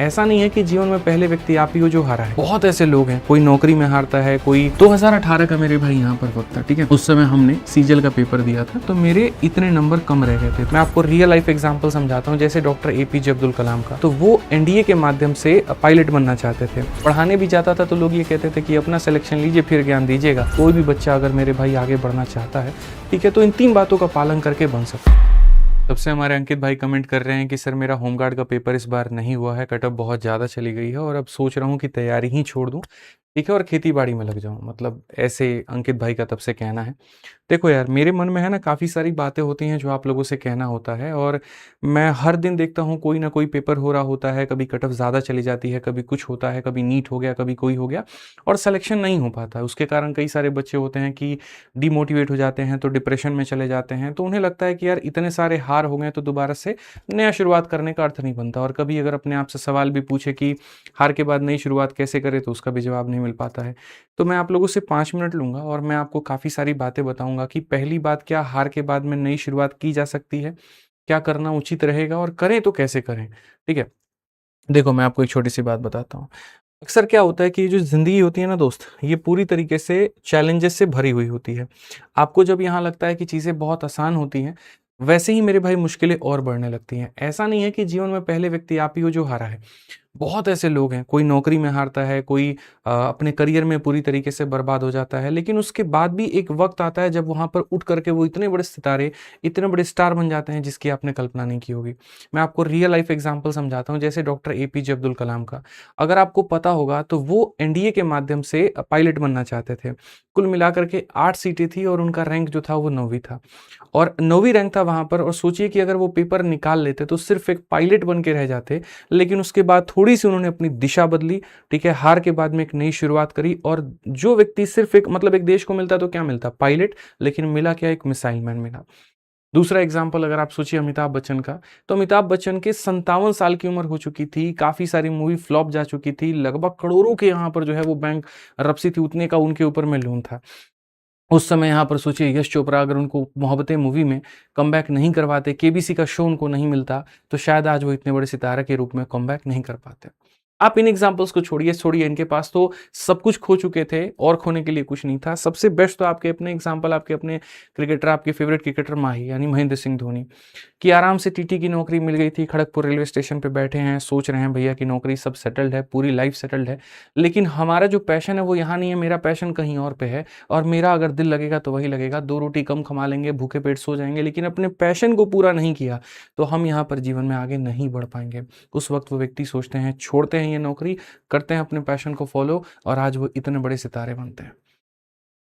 ऐसा नहीं है कि जीवन में पहले व्यक्ति आप ही हो जो हारा है। बहुत ऐसे लोग हैं, कोई नौकरी में हारता है, कोई 2018 का मेरे भाई यहाँ पर वक्त था, ठीक है। उस समय हमने सीजल का पेपर दिया था तो मेरे इतने नंबर कम रह गए थे। मैं आपको रियल लाइफ एग्जांपल समझाता हूँ, जैसे डॉक्टर एपीजे अब्दुल कलाम का, तो वो एनडीए के माध्यम से पायलट बनना चाहते थे। पढ़ाने भी जाता था तो लोग ये कहते थे कि अपना सिलेक्शन लीजिए फिर ज्ञान दीजिएगा। कोई भी बच्चा अगर मेरे भाई आगे बढ़ना चाहता है, ठीक है, तो इन 3 बातों का पालन करके बन सकता है। तब से हमारे अंकित भाई कमेंट कर रहे हैं कि सर मेरा होमगार्ड का पेपर इस बार नहीं हुआ है, कट ऑफ बहुत ज़्यादा चली गई है और अब सोच रहा हूँ कि तैयारी ही छोड़ दूँ, ठीक है, और खेती बाड़ी में लग जाऊँ। मतलब ऐसे अंकित भाई का तब से कहना है। देखो यार, मेरे मन में है ना काफ़ी सारी बातें होती हैं जो आप लोगों से कहना होता है, और मैं हर दिन देखता हूँ कोई ना कोई पेपर हो रहा होता है, कभी कट ऑफ ज़्यादा चली जाती है, कभी कुछ होता है, कभी नीट हो गया, कभी कोई हो गया और सिलेक्शन नहीं हो पाता है। उसके कारण कई सारे बच्चे होते हैं कि डिमोटिवेट हो जाते हैं, तो डिप्रेशन में चले जाते हैं, तो उन्हें लगता है कि यार इतने सारे हार हो गए तो दोबारा से नया शुरुआत करने का अर्थ नहीं बनता। और कभी अगर अपने आप से सवाल भी पूछे कि हार के बाद नई शुरुआत कैसे करें, तो उसका भी जवाब नहीं मिल पाता है। तो मैं आप लोगों से 5 मिनट लूँगा और मैं आपको काफ़ी सारी बातें बताऊँगा कि पहली बात, क्या हार के बाद में नई शुरुआत की जा सकती है? क्या करना उचित रहेगा और करें तो कैसे करें? ठीक है? देखो, मैं आपको एक छोटी-सी बात बताता हूँ। अक्सर क्या होता है कि ये जो ज़िंदगी होती है ना दोस्त, ये पूरी तरीके से चैलेंजेस से भरी हुई होती है। आपको जब यहाँ लगता है कि चीज़ें बहुत आसान होती हैं, वैसे ही मेरे भाई मुश्किलें और बढ़ने लगती हैं। ऐसा नहीं है कि जीवन में पहले व्यक्ति आप ही हो जो हारा है। बहुत ऐसे लोग हैं, कोई नौकरी में हारता है, कोई अपने करियर में पूरी तरीके से बर्बाद हो जाता है, लेकिन उसके बाद भी एक वक़्त आता है जब वहाँ पर उठ कर के वो इतने बड़े सितारे, इतने बड़े स्टार बन जाते हैं जिसकी आपने कल्पना नहीं की होगी। मैं आपको रियल लाइफ एग्ज़ाम्पल समझाता हूँ, जैसे डॉक्टर एपीजे अब्दुल कलाम का। अगर आपको पता होगा तो वो एनडीए के माध्यम से पायलट बनना चाहते थे। कुल मिलाकर के 8 सीटें थी और उनका रैंक जो था वो 9वीं था और 9वीं रैंक था वहाँ पर। और सोचिए कि अगर वो पेपर निकाल लेते तो सिर्फ़ एक पायलट बन के रह जाते, लेकिन उसके बाद थोड़ी-सी उन्होंने अपनी दिशा बदली, ठीक है? हार के बाद में एक नई शुरुआत करी और जो व्यक्ति सिर्फ़ एक मतलब एक देश को मिलता तो क्या मिलता? पायलट, लेकिन मिला क्या? एक मिसाइल मैन मिला। दूसरा एग्ज़ाम्पल अगर आप सोचिए अमिताभ बच्चन का, तो अमिताभ बच्चन के 57 साल की उम्र हो चुकी थी, काफ़ी सारी मूवी फ्लॉप जा चुकी थी, लगभग करोड़ों के यहाँ पर जो है वो बैंक रपसी थी, उतने का उनके ऊपर में लोन था। उस समय यहाँ पर सोचिए यश चोपड़ा अगर उनको मोहब्बतें मूवी में कमबैक नहीं करवाते, केबीसी का शो उनको नहीं मिलता, तो शायद आज वो इतने बड़े सितारे के रूप में कमबैक नहीं कर पाते। आप इन एग्ज़ाम्पल्स को छोड़िए, इनके पास तो सब कुछ खो चुके थे और खोने के लिए कुछ नहीं था। सबसे बेस्ट तो आपके अपने एग्ज़ाम्पल, आपके अपने क्रिकेटर, आपके फ़ेवरेट क्रिकेटर माही यानी महेंद्र सिंह धोनी, कि आराम से टीटी की नौकरी मिल गई थी, खड़गपुर रेलवे स्टेशन पे बैठे हैं, सोच रहे हैं भैया की नौकरी, सब सेटल्ड है, पूरी लाइफ़ सेटल्ड है। लेकिन हमारा जो पैशन है वो यहाँ नहीं है, मेरा पैशन कहीं और पे है और मेरा अगर दिल लगेगा तो वही लगेगा। 2 रोटी कम कमा लेंगे, भूखे पेट सो जाएँगे, लेकिन अपने पैशन को पूरा नहीं किया, तो हम यहाँ पर जीवन में आगे नहीं बढ़ पाएँगे। उस वक़्त वो व्यक्ति सोचते हैं, छोड़ते हैं ये नौकरी, करते हैं अपने पैशन को फ़ॉलो और आज वो इतने बड़े सितारे बनते हैं।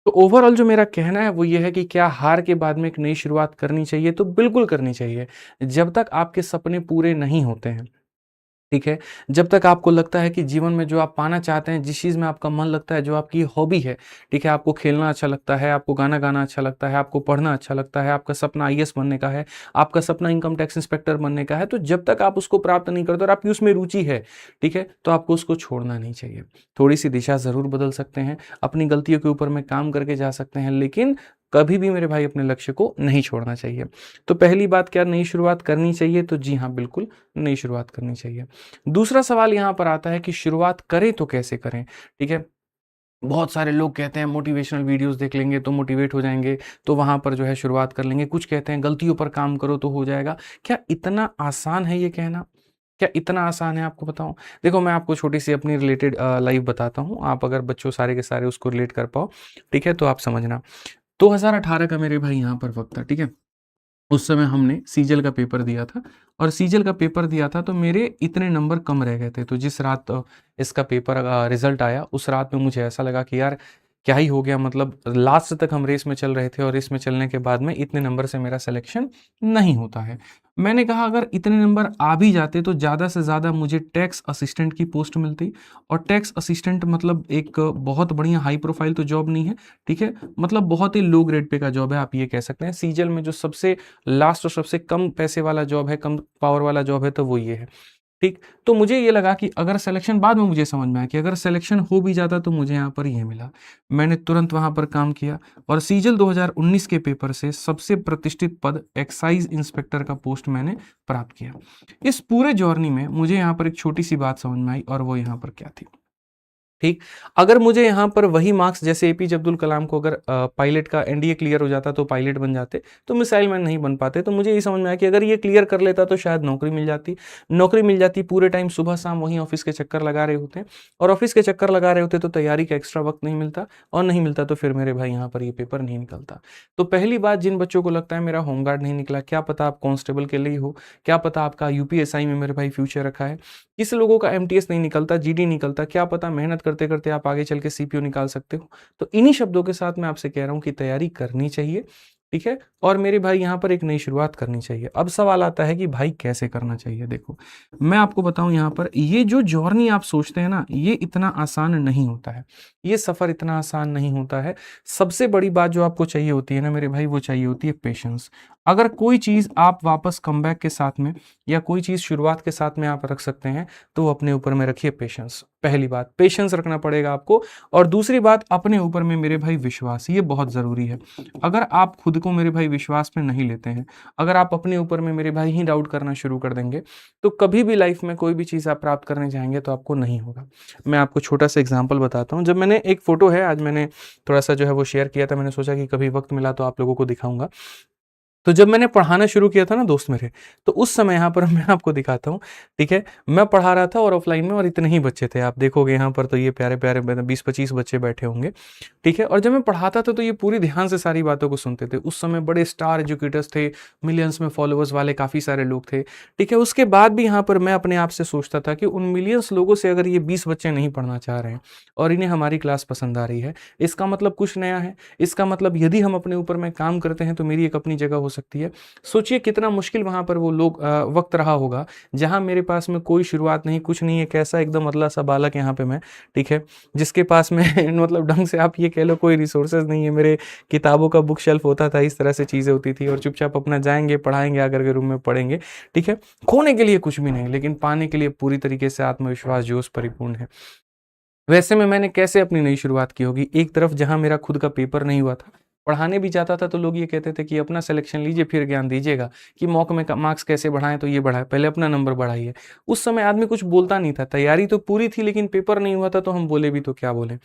तो ओवरऑल जो मेरा कहना है वो ये है कि क्या हार के बाद में एक नई शुरुआत करनी चाहिए? तो बिल्कुल करनी चाहिए। जब तक आपके सपने पूरे नहीं होते हैं, ठीक है? जब तक आपको लगता है कि जीवन में जो आप पाना चाहते हैं, जिस चीज़ में आपका मन लगता है, जो आपकी हॉबी है, ठीक है? आपको खेलना अच्छा लगता है, आपको गाना गाना अच्छा लगता है, आपको पढ़ना अच्छा लगता है, आपका सपना आईएएस बनने का है, आपका सपना इनकम टैक्स इंस्पेक्टर बनने का है, तो जब तक आप उसको प्राप्त नहीं करते और आपकी उसमें रुचि है, ठीक है? तो आपको उसको छोड़ना नहीं चाहिए। थोड़ी-सी दिशा ज़रूर बदल सकते हैं, अपनी गलतियों के ऊपर में काम करके जा सकते हैं, लेकिन कभी भी मेरे भाई अपने लक्ष्य को नहीं छोड़ना चाहिए। तो पहली बात, क्या नई शुरुआत करनी चाहिए? तो जी हाँ, बिल्कुल नई शुरुआत करनी चाहिए। दूसरा सवाल यहाँ पर आता है कि शुरुआत करें तो कैसे करें? ठीक है? बहुत सारे लोग कहते हैं मोटिवेशनल वीडियोज़ देख लेंगे तो मोटिवेट हो जाएँगे, तो वहाँ पर जो है शुरुआत कर लेंगे। कुछ कहते हैं गलतियों पर काम करो तो हो जाएगा। क्या इतना आसान है ये कहना? क्या इतना आसान है, आपको बताऊँ? देखो, मैं आपको छोटी-सी अपनी रिलेटेड लाइफ़ बताता हूँ। आप अगर बच्चों सारे के सारे उसको रिलेट कर पाओ, ठीक है? तो आप समझना। 2018 का मेरे भाई यहाँ पर वक़्त था, ठीक है? उस समय हमने सीजल का पेपर दिया था और सीजल का पेपर दिया था तो मेरे इतने नंबर कम रह गए थे। तो जिस रात इसका पेपर रिज़ल्ट आया, उस रात में मुझे ऐसा लगा कि यार क्या ही हो गया, मतलब लास्ट तक हम रेस में चल रहे थे और रेस में चलने के बाद में इतने नंबर से मेरा सिलेक्शन नहीं होता है। मैंने कहा अगर इतने नंबर आ भी जाते तो ज़्यादा से ज़्यादा मुझे टैक्स असिस्टेंट की पोस्ट मिलती और टैक्स असिस्टेंट मतलब एक बहुत बढ़िया हाई प्रोफ़ाइल तो जॉब नहीं है, ठीक है? मतलब बहुत ही लो ग्रेड पे का जॉब है, आप ये कह सकते हैं। सीजल में जो सबसे लास्ट और सबसे कम पैसे वाला जॉब है, कम पावर वाला जॉब है, तो वो ये है। ठीक। तो मुझे ये लगा कि अगर सिलेक्शन, बाद में मुझे समझ में आया कि अगर सिलेक्शन हो भी जाता तो मुझे यहाँ पर ये मिला। मैंने तुरंत वहाँ पर काम किया और सीजल 2019 के पेपर से सबसे प्रतिष्ठित पद एक्साइज इंस्पेक्टर का पोस्ट मैंने प्राप्त किया। इस पूरे जर्नी में मुझे यहाँ पर एक छोटी सी बात समझ में आई और वो यहाँ पर क्या थी। ठीक। अगर मुझे यहाँ पर वही मार्क्स, जैसे एपीजे अब्दुल कलाम को अगर पायलट का एनडीए क्लियर हो जाता तो पायलट बन जाते, तो मिसाइल मैन नहीं बन पाते। तो मुझे ये समझ में आया कि अगर ये क्लियर कर लेता तो शायद नौकरी मिल जाती। नौकरी मिल जाती, पूरे टाइम सुबह शाम वहीं ऑफिस के चक्कर लगा रहे होते, और ऑफिस के चक्कर लगा रहे होते तो तैयारी का एक्स्ट्रा वक्त नहीं मिलता, और नहीं मिलता तो फिर मेरे भाई यहाँ पर ये पेपर नहीं निकलता। तो पहली बात, जिन बच्चों को लगता है मेरा होमगार्ड नहीं निकला, क्या पता आप कांस्टेबल के लिए हो, क्या पता आपका यूपीएसआई में मेरे भाई फ्यूचर रखा है, किस लोगों का एमटीएस नहीं निकलता, जीडी निकलता, क्या पता मेहनत करते करते आप आगे चल के सीपीयू निकाल सकते हो। तो इन्हीं शब्दों के साथ मैं आपसे कह रहा हूं कि तैयारी करनी चाहिए, ठीक है। और मेरे भाई यहाँ पर एक नई शुरुआत करनी चाहिए। अब सवाल आता है कि भाई कैसे करना चाहिए। देखो, मैं आपको बताऊं, यहाँ पर ये जो जर्नी आप सोचते हैं ना, ये इतना आसान नहीं होता है, ये सफर इतना आसान नहीं होता है। सबसे बड़ी बात जो आपको चाहिए होती है ना मेरे भाई, वो चाहिए होती है पेशेंस। अगर कोई चीज आप वापस कमबैक के साथ में, या कोई चीज शुरुआत के साथ में आप रख सकते हैं, तो अपने ऊपर में रखिए पेशेंस। पहली बात, पेशेंस रखना पड़ेगा आपको। और दूसरी बात, अपने ऊपर में मेरे भाई विश्वास, ये बहुत जरूरी है। अगर आप खुद को मेरे भाई विश्वास में नहीं लेते हैं, अगर आप अपने ऊपर में मेरे भाई ही डाउट करना शुरू कर देंगे, तो कभी भी लाइफ में कोई भी चीज आप प्राप्त करने जाएंगे तो आपको नहीं होगा। मैं आपको छोटा सा एग्जांपल बताता हूँ। जब मैंने, एक फोटो है, आज मैंने थोड़ा सा जो है वो शेयर किया था, मैंने सोचा कि कभी वक्त मिला तो आप लोगों को दिखाऊंगा। तो जब मैंने पढ़ाना शुरू किया था ना दोस्त मेरे, तो उस समय यहाँ पर मैं आपको दिखाता हूँ, ठीक है। मैं पढ़ा रहा था और ऑफलाइन में, और इतने ही बच्चे थे, आप देखोगे यहाँ पर तो ये प्यारे प्यारे 20-25 बच्चे बैठे होंगे, ठीक है। और जब मैं पढ़ाता था तो ये पूरी ध्यान से सारी बातों को सुनते थे। उस समय बड़े स्टार एजुकेटर्स थे, मिलियंस में फॉलोअर्स वाले काफ़ी सारे लोग थे, ठीक है। उसके बाद भी यहाँ पर मैं अपने आप से सोचता था कि उन मिलियंस लोगों से अगर ये 20 बच्चे नहीं पढ़ना चाह रहे हैं और इन्हें हमारी क्लास पसंद आ रही है, इसका मतलब कुछ नया है। इसका मतलब यदि हम अपने ऊपर में काम करते हैं तो मेरी एक अपनी जगह हो सकती है। सोचिए कितना मुश्किल वहां पर वो लोग वक्त रहा होगा, जहां मेरे पास में कोई शुरुआत नहीं, कुछ नहीं है, कैसा एकदम अदला सा बालक यहाँ पे मैं, ठीक है, जिसके पास में मतलब ढंग से आप ये कह लो कोई रिसोर्सेज नहीं है। मेरे किताबों का बुक शेल्फ होता था, इस तरह से चीज़ें होती थी, और चुपचाप अपना जाएंगे, पढ़ाएंगे, आकर के रूम में पढ़ेंगे, ठीक है। खोने के लिए कुछ भी नहीं, लेकिन पाने के लिए पूरी तरीके से आत्मविश्वास जोश परिपूर्ण है। वैसे में मैंने कैसे अपनी नई शुरुआत की होगी। एक तरफ जहां मेरा खुद का पेपर नहीं हुआ था, पढ़ाने भी जाता था तो लोग ये कहते थे कि अपना सिलेक्शन लीजिए फिर ज्ञान दीजिएगा, कि मॉक में मार्क्स कैसे बढ़ाएं, तो ये बढ़ाए, पहले अपना नंबर बढ़ाइए। उस समय आदमी कुछ बोलता नहीं था, तैयारी तो पूरी थी लेकिन पेपर नहीं हुआ था, तो हम बोले भी तो क्या बोले,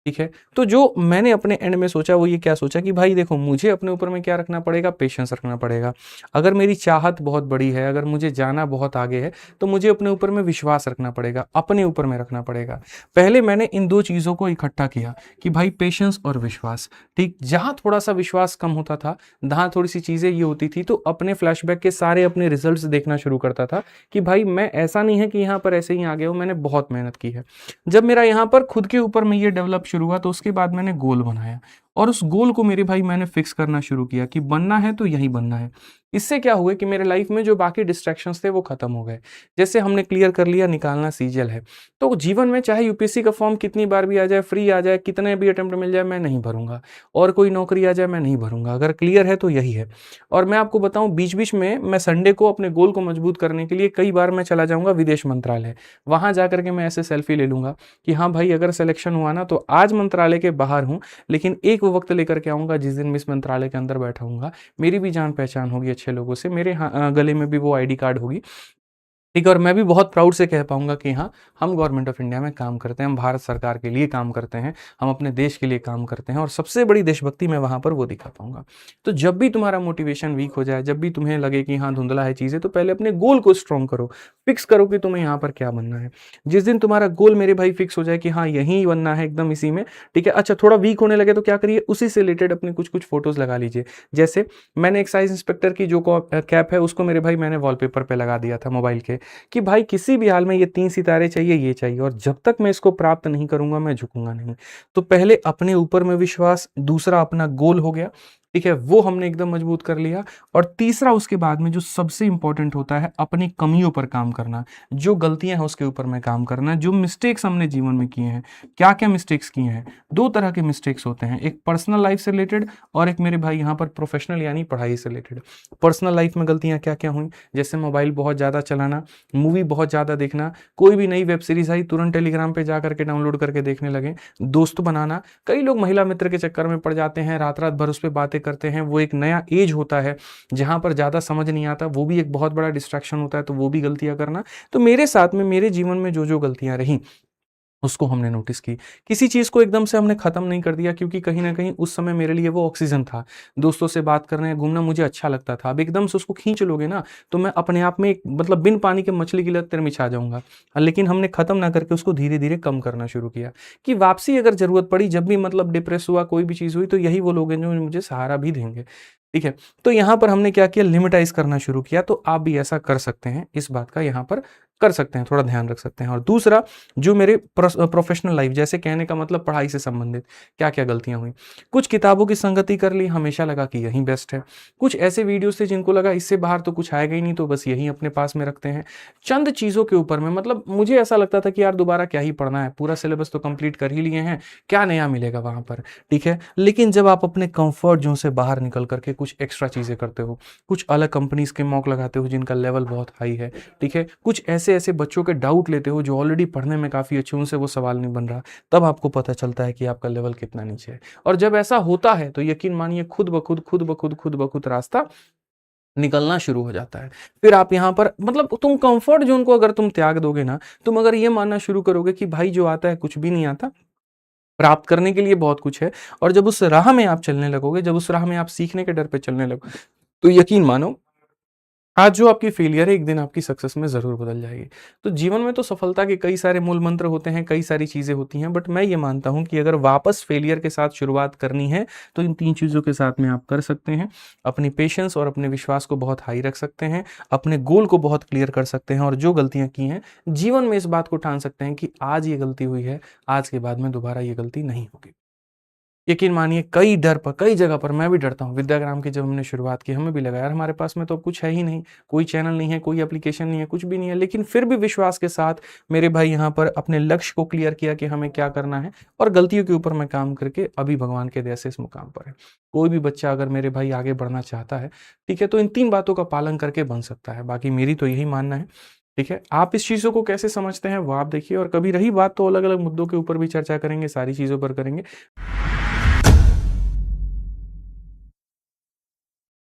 ठीक है। तो जो मैंने अपने एंड में सोचा वो ये क्या सोचा कि भाई देखो, मुझे अपने ऊपर में क्या रखना पड़ेगा, पेशेंस रखना पड़ेगा। अगर मेरी चाहत बहुत बड़ी है, अगर मुझे जाना बहुत आगे है, तो मुझे अपने ऊपर में विश्वास रखना पड़ेगा, अपने ऊपर में रखना पड़ेगा। पहले मैंने इन दो चीज़ों को इकट्ठा किया कि भाई पेशेंस और विश्वास, ठीक। जहां थोड़ा सा विश्वास कम होता था, जहां थोड़ी सी चीज़ें ये होती थी, तो अपने फ्लैशबैक के सारे अपने रिजल्ट्स देखना शुरू करता था कि भाई मैं, ऐसा नहीं है कि यहाँ पर ऐसे ही आ गया हूँ, मैंने बहुत मेहनत की है। जब मेरा यहाँ पर खुद के ऊपर में ये डेवलप शुरू हुआ, तो उसके बाद मैंने गोल बनाया, और उस गोल को मेरे भाई मैंने फिक्स करना शुरू किया कि बनना है तो यही बनना है। इससे क्या हुआ कि मेरे लाइफ में जो बाकी डिस्ट्रैक्शंस थे वो खत्म हो गए। जैसे हमने क्लियर कर लिया निकालना सीजीएल है, तो जीवन में चाहे यूपीएससी का फॉर्म कितनी बार भी आ जाए, फ्री आ जाए, कितने भी अटेम्प्ट मिल जाए, मैं नहीं भरूंगा, और कोई नौकरी आ जाए मैं नहीं भरूंगा। अगर क्लियर है तो यही है। और मैं आपको बताऊं, बीच बीच में मैं संडे को अपने गोल को मजबूत करने के लिए कई बार मैं चला जाऊंगा विदेश मंत्रालय। वहां जाकर के मैं ऐसे सेल्फी ले लूंगा कि हाँ भाई, अगर सिलेक्शन हुआ ना तो आज मंत्रालय के बाहर हूँ, लेकिन एक वो वक्त लेकर के आऊंगा जिस दिन मिस मंत्रालय के अंदर बैठा हूंगा। मेरी भी जान पहचान होगी अच्छे लोगों से, मेरे गले में भी वो आईडी कार्ड होगी, ठीक है। और मैं भी बहुत प्राउड से कह पाऊंगा कि हाँ, हम गवर्नमेंट ऑफ इंडिया में काम करते हैं, हम भारत सरकार के लिए काम करते हैं, हम अपने देश के लिए काम करते हैं, और सबसे बड़ी देशभक्ति मैं वहां पर वो दिखा पाऊंगा। तो जब भी तुम्हारा मोटिवेशन वीक हो जाए, जब भी तुम्हें लगे कि हाँ धुंधला है चीजें, तो पहले अपने गोल को स्ट्रॉन्ग करो, फिक्स करो कि तुम्हें यहाँ पर क्या बनना है। जिस दिन तुम्हारा गोल मेरे भाई फिक्स हो जाए कि हाँ यही बनना है, एकदम इसी में, ठीक है। अच्छा, थोड़ा वीक होने लगे तो क्या करिए, उसी से रिलेटेड अपने कुछ कुछ फोटोज लगा लीजिए। जैसे मैंने एक्साइज इंस्पेक्टर की जो कैप है, उसको मेरे भाई मैंने वॉलपेपर पे लगा दिया था मोबाइल के, कि भाई किसी भी हाल में ये 3 सितारे चाहिए, ये चाहिए, और जब तक मैं इसको प्राप्त नहीं करूंगा मैं झुकूंगा नहीं। तो पहले अपने ऊपर में विश्वास, दूसरा अपना गोल हो गया, ठीक है, वो हमने एकदम मजबूत कर लिया। और तीसरा उसके बाद में जो सबसे इंपॉर्टेंट होता है, अपनी कमियों पर काम करना, जो गलतियां हैं उसके ऊपर में काम करना, जो मिस्टेक्स हमने जीवन में किए हैं। क्या क्या मिस्टेक्स किए हैं? दो तरह के मिस्टेक्स होते हैं, एक पर्सनल लाइफ से रिलेटेड और एक मेरे भाई यहाँ पर प्रोफेशनल यानी पढ़ाई से रिलेटेड। पर्सनल लाइफ में गलतियां क्या क्या हुई, जैसे मोबाइल बहुत ज़्यादा चलाना, मूवी बहुत ज़्यादा देखना, कोई भी नई वेब सीरीज आई तुरंत टेलीग्राम पे जा करके डाउनलोड करके देखने लगे, दोस्त बनाना, कई लोग महिला मित्र के चक्कर में पड़ जाते हैं, रात रात भर उस पर बातें करते हैं। वो एक नया एज होता है जहां पर ज़्यादा समझ नहीं आता, वो भी एक बहुत बड़ा डिस्ट्रैक्शन होता है, तो वो भी गलतियां करना। तो मेरे साथ में मेरे जीवन में जो जो गलतियां रही उसको हमने नोटिस की। किसी चीज़ को एकदम से हमने ख़त्म नहीं कर दिया, क्योंकि कहीं न कहीं उस समय मेरे लिए वो ऑक्सीजन था। दोस्तों से बात करने, घूमना मुझे अच्छा लगता था। अब एकदम से उसको खींच लोगे ना, तो मैं अपने आप में एक मतलब बिन पानी के मछली की लत में छा जाऊँगा। लेकिन हमने ख़त्म ना करके उसको धीरे-धीरे कम करना शुरू किया, कि वापसी अगर ज़रूरत पड़ी, जब भी मतलब डिप्रेस हुआ, कोई भी चीज़ हुई, तो यही वो लोग हैं जो मुझे सहारा भी देंगे। ठीक है? तो यहाँ पर हमने क्या किया, लिमिटाइज़ करना शुरू किया। तो आप भी ऐसा कर सकते हैं, इस बात का यहाँ पर कर सकते हैं, थोड़ा ध्यान रख सकते हैं। और दूसरा, जो मेरे प्रोफेशनल लाइफ, जैसे कहने का मतलब पढ़ाई से संबंधित क्या-क्या गलतियाँ हुई। कुछ किताबों की संगति कर ली, हमेशा लगा कि यही बेस्ट है। कुछ ऐसे वीडियोज़ थे जिनको लगा इससे बाहर तो कुछ आएगा ही नहीं, तो बस यही अपने पास में रखते हैं। चंद चीज़ों के ऊपर में मतलब मुझे ऐसा लगता था कि यार दोबारा क्या ही पढ़ना है, पूरा सिलेबस तो कंप्लीट कर ही लिए हैं, क्या नया मिलेगा वहाँ पर, ठीक है। लेकिन जब आप अपने कंफर्ट जोन से बाहर निकल करके कुछ एक्स्ट्रा चीज़ें करते हो, कुछ अलग कंपनीज़ के मॉक लगाते हो जिनका लेवल बहुत हाई है, ठीक है, कुछ ऐसे-ऐसे बच्चों के डाउट लेते हो जो ऑलरेडी पढ़ने में काफ़ी अच्छे, उनसे वो सवाल नहीं बन रहा, तब आपको पता चलता है कि आपका लेवल कितना नीचे है। और जब ऐसा होता है तो यकीन मानिए खुद ब खुद रास्ता निकलना शुरू हो जाता है। फिर आप यहाँ पर मतलब तुम कंफर्ट ज़ोन को अगर तुम त्याग दोगे ना, तुम अगर ये मानना शुरू करोगे कि भाई जो आता है कुछ भी नहीं आता, प्राप्त करने के लिए बहुत कुछ है, और जब उस राह में आप चलने लगोगे, जब उस राह में आप सीखने के डर पे चलने लगोगे, तो यकीन मानो आज जो आपकी फेलियर है एक दिन आपकी सक्सेस में ज़रूर बदल जाएगी। तो जीवन में तो सफलता के कई सारे मूल मंत्र होते हैं, कई सारी चीज़ें होती हैं, बट मैं ये मानता हूँ कि अगर वापस फेलियर के साथ शुरुआत करनी है, तो इन 3 चीज़ों के साथ में आप कर सकते हैं। अपनी पेशेंस और अपने विश्वास को बहुत हाई रख सकते हैं, अपने गोल को बहुत क्लियर कर सकते हैं, और जो गलतियाँ की हैं, जीवन में इस बात को ठान सकते हैं कि आज ये गलती हुई है, आज के बाद में दोबारा ये गलती नहीं होगी। यकीन मानिए कई जगह पर मैं भी डरता हूँ। विद्याग्राम की जब हमने शुरुआत की, हमें भी लगा यार हमारे पास में तो अब कुछ है ही नहीं, कोई चैनल नहीं है, कोई एप्लीकेशन नहीं है, कुछ भी नहीं है। लेकिन फिर भी विश्वास के साथ मेरे भाई यहाँ पर अपने लक्ष्य को क्लियर किया कि हमें क्या करना है, और गलतियों के ऊपर मैं काम करके अभी भगवान के दया से इस मुकाम पर है। कोई भी बच्चा अगर मेरे भाई आगे बढ़ना चाहता है, ठीक है, तो इन 3 बातों का पालन करके बन सकता है। बाकी मेरी तो यही मानना है, ठीक है। आप इस चीज़ों को कैसे समझते हैं वो आप देखिए, और कभी रही बात तो अलग-अलग मुद्दों के ऊपर भी चर्चा करेंगे, सारी चीज़ों पर करेंगे।